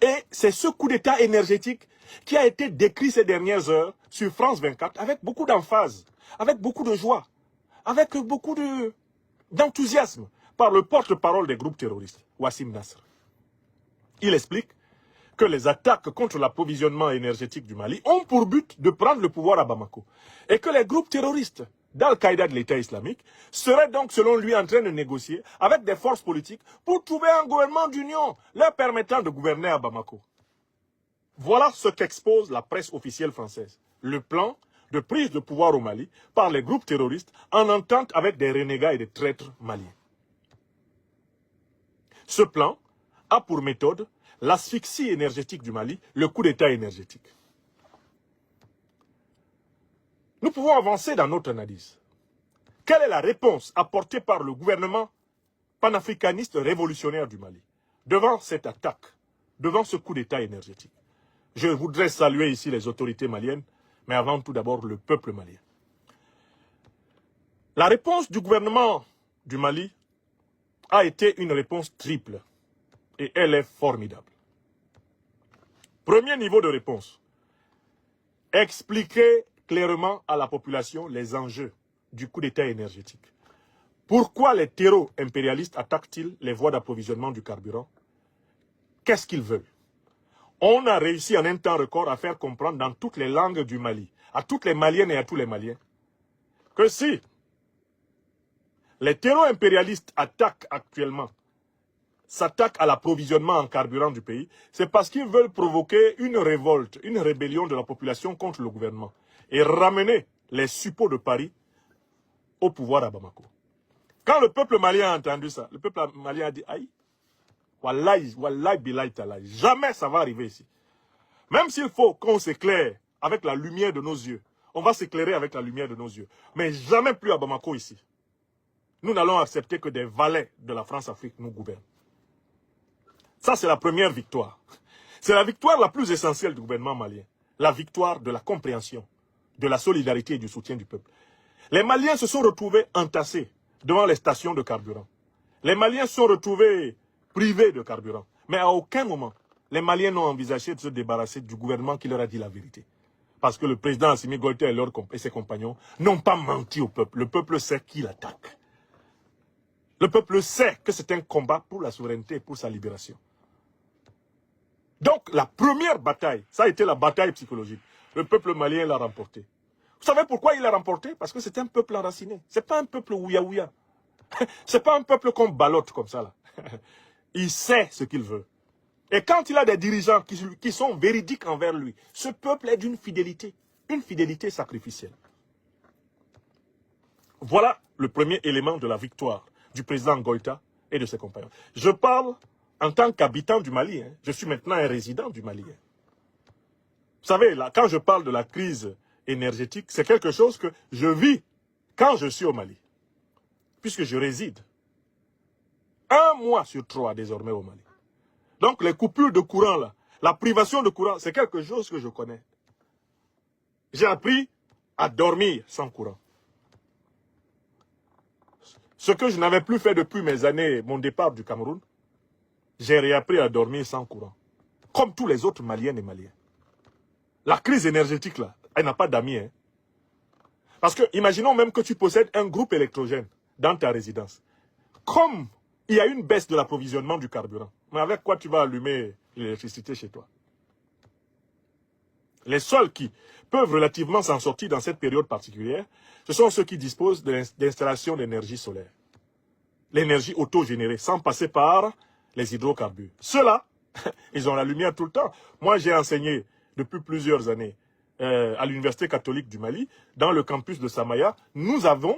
Et c'est ce coup d'État énergétique qui a été décrit ces dernières heures sur France 24 avec beaucoup d'emphase, avec beaucoup de joie, avec beaucoup d'enthousiasme par le porte-parole des groupes terroristes, Wassim Nasr. Il explique que les attaques contre l'approvisionnement énergétique du Mali ont pour but de prendre le pouvoir à Bamako. Et que les groupes terroristes d'Al-Qaïda de l'État islamique seraient donc, selon lui, en train de négocier avec des forces politiques pour trouver un gouvernement d'union leur permettant de gouverner à Bamako. Voilà ce qu'expose la presse officielle française. Le plan de prise de pouvoir au Mali par les groupes terroristes en entente avec des renégats et des traîtres maliens. Ce plan a pour méthode l'asphyxie énergétique du Mali, le coup d'État énergétique. Nous pouvons avancer dans notre analyse. Quelle est la réponse apportée par le gouvernement panafricaniste révolutionnaire du Mali devant cette attaque, devant ce coup d'État énergétique? Je voudrais saluer ici les autorités maliennes, mais avant tout d'abord le peuple malien. La réponse du gouvernement du Mali a été une réponse triple et elle est formidable. Premier niveau de réponse, expliquer clairement à la population les enjeux du coup d'État énergétique. Pourquoi les terreaux impérialistes attaquent-ils les voies d'approvisionnement du carburant? Qu'est-ce qu'ils veulent? On a réussi en un temps record à faire comprendre dans toutes les langues du Mali, à toutes les Maliennes et à tous les Maliens, que si les terreaux impérialistes s'attaquent à l'approvisionnement en carburant du pays, c'est parce qu'ils veulent provoquer une révolte, une rébellion de la population contre le gouvernement et ramener les suppôts de Paris au pouvoir à Bamako. Quand le peuple malien a entendu ça, le peuple malien a dit « Aïe, wallahi, wallahi, billahi, talahi, jamais ça va arriver ici. » Même s'il faut qu'on s'éclaire avec la lumière de nos yeux, on va s'éclairer avec la lumière de nos yeux, mais jamais plus à Bamako ici. Nous n'allons accepter que des valets de la France-Afrique nous gouvernent. Ça, c'est la première victoire. C'est la victoire la plus essentielle du gouvernement malien. La victoire de la compréhension, de la solidarité et du soutien du peuple. Les Maliens se sont retrouvés entassés devant les stations de carburant. Les Maliens se sont retrouvés privés de carburant. Mais à aucun moment, les Maliens n'ont envisagé de se débarrasser du gouvernement qui leur a dit la vérité. Parce que le président Assimi Goïta et ses compagnons n'ont pas menti au peuple. Le peuple sait qui l'attaque. Le peuple sait que c'est un combat pour la souveraineté et pour sa libération. Donc, la première bataille, ça a été la bataille psychologique. Le peuple malien l'a remporté. Vous savez pourquoi il l'a remporté? Parce que c'est un peuple enraciné. Ce n'est pas un peuple ouïa-ouïa. Ce n'est pas un peuple qu'on ballotte comme ça, là. Il sait ce qu'il veut. Et quand il a des dirigeants qui sont véridiques envers lui, ce peuple est d'une fidélité. Une fidélité sacrificielle. Voilà le premier élément de la victoire du président Goïta et de ses compagnons. Je parle en tant qu'habitant du Mali. Hein. Je suis maintenant un résident du Mali. Hein. Vous savez, là, quand je parle de la crise énergétique, c'est quelque chose que je vis quand je suis au Mali. Puisque je réside 1 mois sur 3 désormais au Mali. Donc les coupures de courant, là, la privation de courant, c'est quelque chose que je connais. J'ai appris à dormir sans courant. Ce que je n'avais plus fait depuis mes années, mon départ du Cameroun, j'ai réappris à dormir sans courant. Comme tous les autres Maliennes et Maliens. La crise énergétique, là, elle n'a pas d'amis. Hein. Parce que, imaginons même que tu possèdes un groupe électrogène dans ta résidence. Comme il y a une baisse de l'approvisionnement du carburant, mais avec quoi tu vas allumer l'électricité chez toi? Les seuls qui peuvent relativement s'en sortir dans cette période particulière, ce sont ceux qui disposent d'installations d'énergie solaire. L'énergie autogénérée, sans passer par les hydrocarbures. Ceux-là, ils ont la lumière tout le temps. Moi, j'ai enseigné depuis plusieurs années à l'Université catholique du Mali, dans le campus de Samaya. Nous avons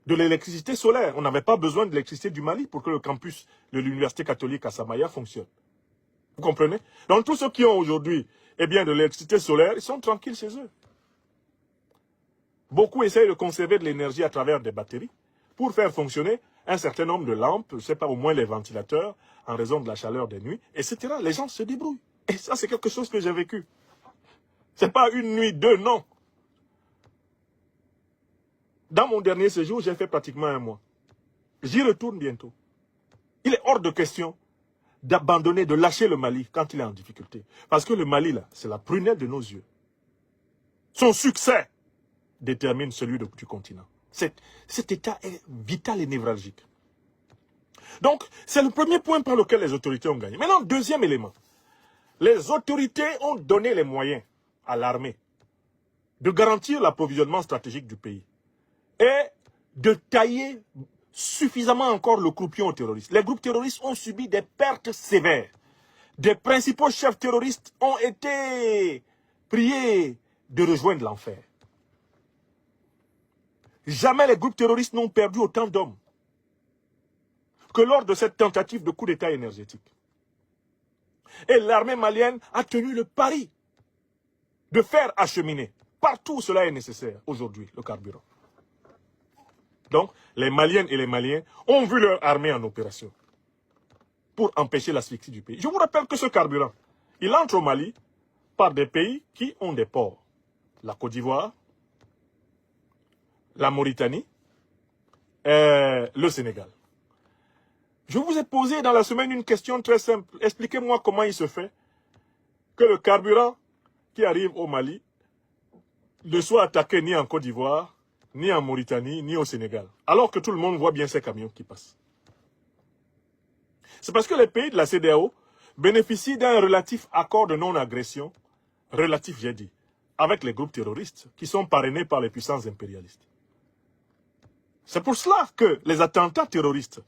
de l'électricité solaire. On n'avait pas besoin de l'électricité du Mali pour que le campus de l'Université catholique à Samaya fonctionne. Vous comprenez? Donc, tous ceux qui ont aujourd'hui de l'électricité solaire, ils sont tranquilles chez eux. Beaucoup essayent de conserver de l'énergie à travers des batteries pour faire fonctionner un certain nombre de lampes, je ne sais pas, au moins les ventilateurs, en raison de la chaleur des nuits, etc. Les gens se débrouillent. Et ça, c'est quelque chose que j'ai vécu. Ce n'est pas une nuit, 2, non. Dans mon dernier séjour, j'ai fait pratiquement 1 mois. J'y retourne bientôt. Il est hors de question d'abandonner, de lâcher le Mali quand il est en difficulté. Parce que le Mali, là, c'est la prunelle de nos yeux. Son succès détermine celui du continent. Cet état est vital et névralgique. Donc, c'est le premier point par lequel les autorités ont gagné. Maintenant, deuxième élément. Les autorités ont donné les moyens à l'armée de garantir l'approvisionnement stratégique du pays et de tailler suffisamment encore le croupion aux terroristes. Les groupes terroristes ont subi des pertes sévères. Des principaux chefs terroristes ont été priés de rejoindre l'enfer. Jamais les groupes terroristes n'ont perdu autant d'hommes que lors de cette tentative de coup d'État énergétique. Et l'armée malienne a tenu le pari de faire acheminer partout où cela est nécessaire aujourd'hui le carburant. Donc, les Maliennes et les Maliens ont vu leur armée en opération pour empêcher l'asphyxie du pays. Je vous rappelle que ce carburant, il entre au Mali par des pays qui ont des ports. La Côte d'Ivoire, la Mauritanie et le Sénégal. Je vous ai posé dans la semaine une question très simple. Expliquez-moi comment il se fait que le carburant qui arrive au Mali ne soit attaqué ni en Côte d'Ivoire, ni en Mauritanie, ni au Sénégal, alors que tout le monde voit bien ces camions qui passent. C'est parce que les pays de la CEDEAO bénéficient d'un relatif accord de non-agression, relatif j'ai dit, avec les groupes terroristes qui sont parrainés par les puissances impérialistes. C'est pour cela que les attentats terroristes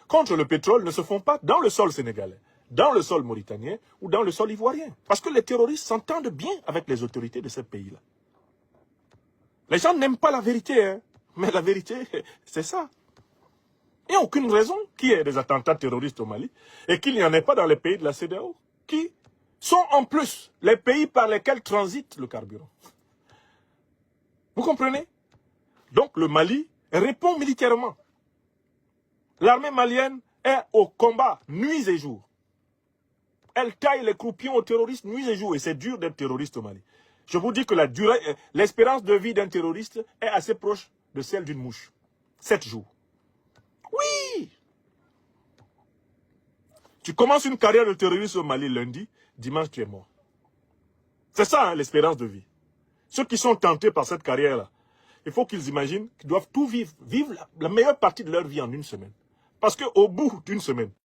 contre le pétrole ne se font pas dans le sol sénégalais, dans le sol mauritanien ou dans le sol ivoirien. Parce que les terroristes s'entendent bien avec les autorités de ces pays-là. Les gens n'aiment pas la vérité, hein, mais la vérité, c'est ça. Il n'y a aucune raison qu'il y ait des attentats terroristes au Mali et qu'il n'y en ait pas dans les pays de la CEDEAO, qui sont en plus les pays par lesquels transite le carburant. Vous comprenez? Donc le Mali répond militairement. L'armée malienne est au combat nuit et jour. Elle taille les croupions aux terroristes nuit et jour. Et c'est dur d'être terroriste au Mali. Je vous dis que l'espérance de vie d'un terroriste est assez proche de celle d'une mouche. 7 jours. Oui! Tu commences une carrière de terroriste au Mali lundi, dimanche tu es mort. C'est ça hein, l'espérance de vie. Ceux qui sont tentés par cette carrière-là, il faut qu'ils imaginent qu'ils doivent tout vivre la meilleure partie de leur vie en une semaine. Parce qu'au bout d'une semaine,